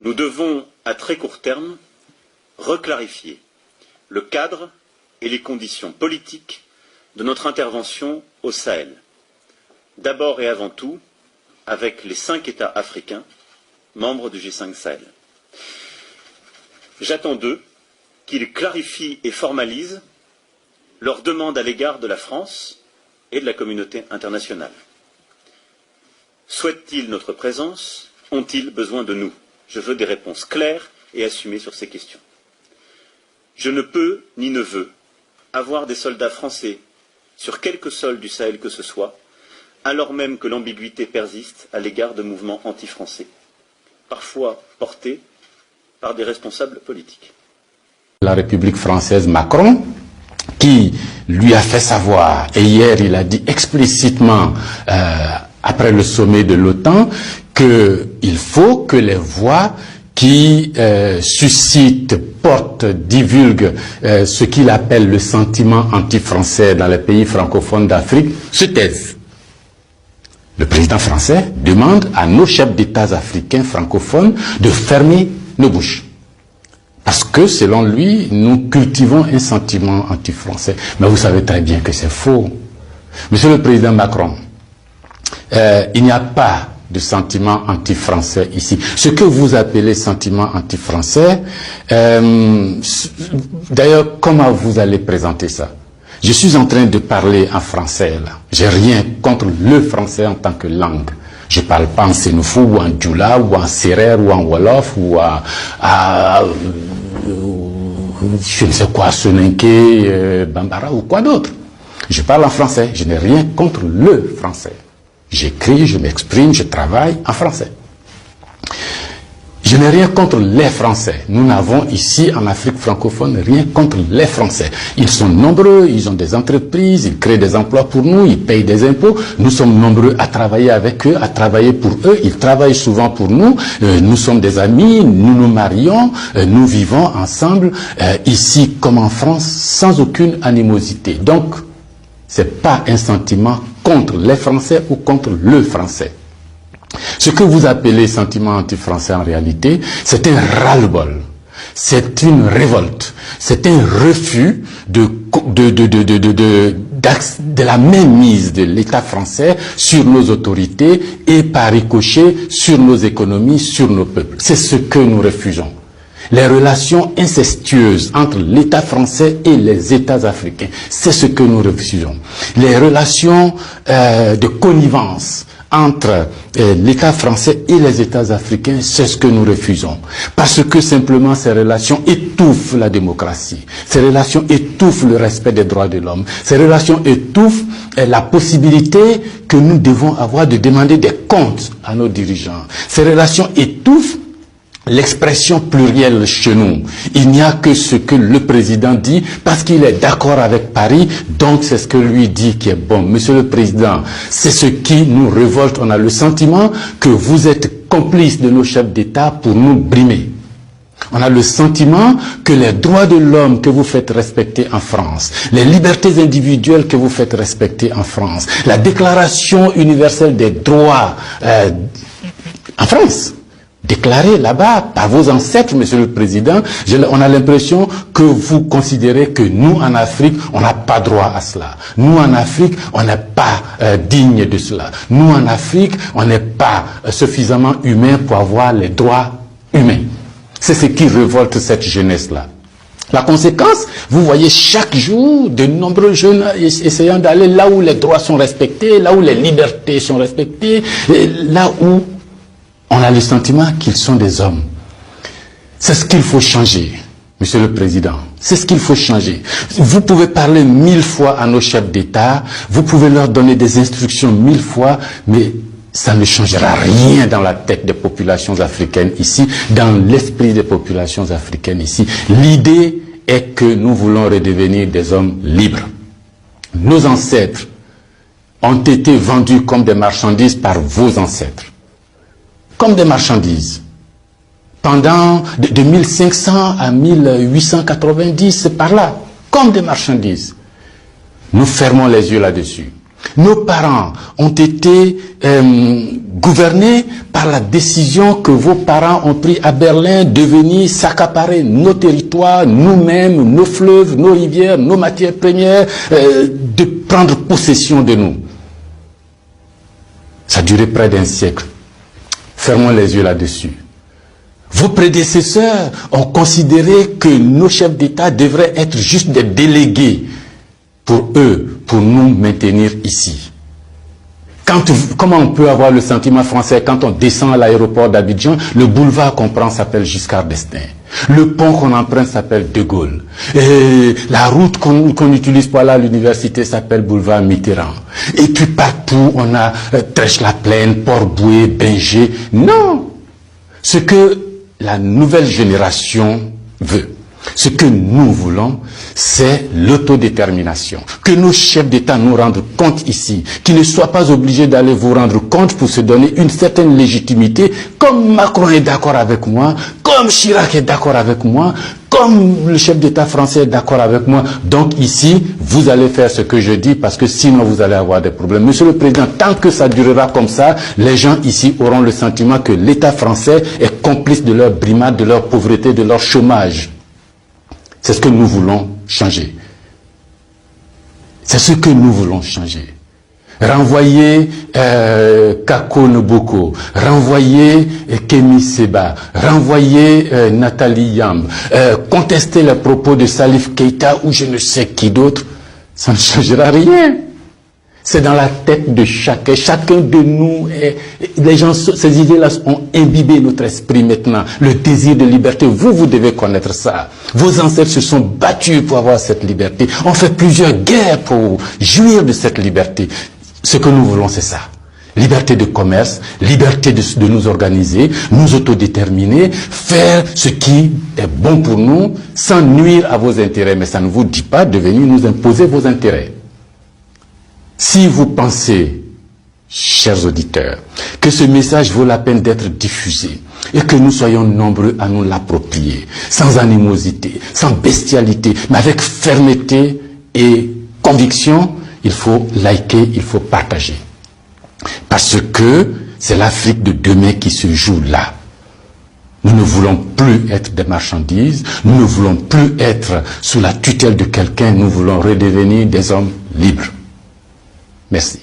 Nous devons, à très court terme, reclarifier le cadre et les conditions politiques de notre intervention au Sahel. D'abord et avant tout, avec les 5 États africains, membres du G5 Sahel. J'attends d'eux qu'ils clarifient et formalisent leurs demandes à l'égard de la France et de la communauté internationale. Souhaitent-ils notre présence? Ont-ils besoin de nous? Je veux des réponses claires et assumées sur ces questions. Je ne peux ni ne veux avoir des soldats français sur quelque sol du Sahel que ce soit, alors même que l'ambiguïté persiste à l'égard de mouvements anti-français, parfois portés par des responsables politiques. La République française Macron, qui lui a fait savoir, et hier il a dit explicitement, après le sommet de l'OTAN, qu'il faut que les voix qui suscitent, portent, divulguent ce qu'il appelle le sentiment anti-français dans les pays francophones d'Afrique se taisent. Le président français demande à nos chefs d'État africains francophones de fermer nos bouches. Parce que, selon lui, nous cultivons un sentiment anti-français. Mais vous savez très bien que c'est faux. Monsieur le Président Macron, il n'y a pas de sentiment anti-français ici. Ce que vous appelez sentiment anti-français, d'ailleurs, comment vous allez présenter ça? Je suis en train de parler en français, là. J'ai rien contre le français en tant que langue. Je ne parle pas en sénoufou, ou en djoula, ou en serer, ou en wolof, ou je ne sais quoi, soninké, bambara, ou quoi d'autre. Je parle en français. Je n'ai rien contre le français. J'écris, je m'exprime, je travaille en français. Je n'ai rien contre les Français. Nous n'avons ici en Afrique francophone rien contre les Français. Ils sont nombreux, ils ont des entreprises, ils créent des emplois pour nous, ils payent des impôts. Nous sommes nombreux à travailler avec eux, à travailler pour eux. Ils travaillent souvent pour nous. Nous sommes des amis, nous nous marions, nous vivons ensemble ici comme en France sans aucune animosité. Donc, c'est pas un sentiment contre les Français ou contre le Français. Ce que vous appelez sentiment anti-français en réalité, c'est un ras-le-bol, c'est une révolte, c'est un refus de la mainmise de l'État français sur nos autorités et par ricochet sur nos économies, sur nos peuples. C'est ce que nous refusons. Les relations incestueuses entre l'État français et les États africains, c'est ce que nous refusons. Les relations de connivence entre l'État français et les États africains, c'est ce que nous refusons. Parce que simplement ces relations étouffent la démocratie. Ces relations étouffent le respect des droits de l'homme. Ces relations étouffent la possibilité que nous devons avoir de demander des comptes à nos dirigeants. Ces relations étouffent l'expression plurielle chez nous. Il n'y a que ce que le président dit parce qu'il est d'accord avec Paris, donc c'est ce que lui dit qui est bon. Monsieur le Président, c'est ce qui nous révolte. On a le sentiment que vous êtes complice de nos chefs d'État pour nous brimer. On a le sentiment que les droits de l'homme que vous faites respecter en France, les libertés individuelles que vous faites respecter en France, la Déclaration universelle des droits en France, déclaré là-bas par vos ancêtres, Monsieur le Président, on a l'impression que vous considérez que nous, en Afrique, on n'a pas droit à cela. Nous, en Afrique, on n'est pas digne de cela. Nous, en Afrique, on n'est pas suffisamment humain pour avoir les droits humains. C'est ce qui révolte cette jeunesse-là. La conséquence, vous voyez chaque jour de nombreux jeunes essayant d'aller là où les droits sont respectés, là où les libertés sont respectées, là où on a le sentiment qu'ils sont des hommes. C'est ce qu'il faut changer, Monsieur le Président. C'est ce qu'il faut changer. Vous pouvez parler 1000 fois à nos chefs d'État, vous pouvez leur donner des instructions 1000 fois, mais ça ne changera rien dans la tête des populations africaines ici, dans l'esprit des populations africaines ici. L'idée est que nous voulons redevenir des hommes libres. Nos ancêtres ont été vendus comme des marchandises par vos ancêtres. Comme des marchandises. Pendant de 1500 à 1890, c'est par là. Comme des marchandises. Nous fermons les yeux là-dessus. Nos parents ont été gouvernés par la décision que vos parents ont prise à Berlin de venir s'accaparer nos territoires, nous-mêmes, nos fleuves, nos rivières, nos matières premières, de prendre possession de nous. Ça a duré près d'un siècle. Fermons les yeux là-dessus. Vos prédécesseurs ont considéré que nos chefs d'État devraient être juste des délégués pour eux, pour nous maintenir ici. Comment on peut avoir le sentiment français quand on descend à l'aéroport d'Abidjan, le boulevard qu'on prend s'appelle Giscard d'Estaing. Le pont qu'on emprunte s'appelle De Gaulle. Et la route qu'on utilise pour aller à l'université s'appelle boulevard Mitterrand. Et puis partout, on a Trèche-la-Plaine, Port-Bouët, Binger. Non! Ce que la nouvelle génération veut, ce que nous voulons, c'est l'autodétermination. Que nos chefs d'État nous rendent compte ici, qu'ils ne soient pas obligés d'aller vous rendre compte pour se donner une certaine légitimité, comme Macron est d'accord avec moi, comme Chirac est d'accord avec moi, comme le chef d'État français est d'accord avec moi. Donc ici, vous allez faire ce que je dis, parce que sinon vous allez avoir des problèmes. Monsieur le Président, tant que ça durera comme ça, les gens ici auront le sentiment que l'État français est complice de leur brimade, de leur pauvreté, de leur chômage. C'est ce que nous voulons changer. C'est ce que nous voulons changer. Renvoyer Kako Noboko, renvoyer Kémy Séba, renvoyer Nathalie Yamb, contester les propos de Salif Keïta ou je ne sais qui d'autre, ça ne changera rien. C'est dans la tête de chacun. Chacun de nous, les gens, ces idées-là ont imbibé notre esprit maintenant. Le désir de liberté, vous devez connaître ça. Vos ancêtres se sont battus pour avoir cette liberté. On fait plusieurs guerres pour jouir de cette liberté. Ce que nous voulons, c'est ça. Liberté de commerce, liberté de nous organiser, nous autodéterminer, faire ce qui est bon pour nous, sans nuire à vos intérêts. Mais ça ne vous dit pas de venir nous imposer vos intérêts. Si vous pensez, chers auditeurs, que ce message vaut la peine d'être diffusé et que nous soyons nombreux à nous l'approprier, sans animosité, sans bestialité, mais avec fermeté et conviction, il faut liker, il faut partager. Parce que c'est l'Afrique de demain qui se joue là. Nous ne voulons plus être des marchandises, nous ne voulons plus être sous la tutelle de quelqu'un, nous voulons redevenir des hommes libres. Merci.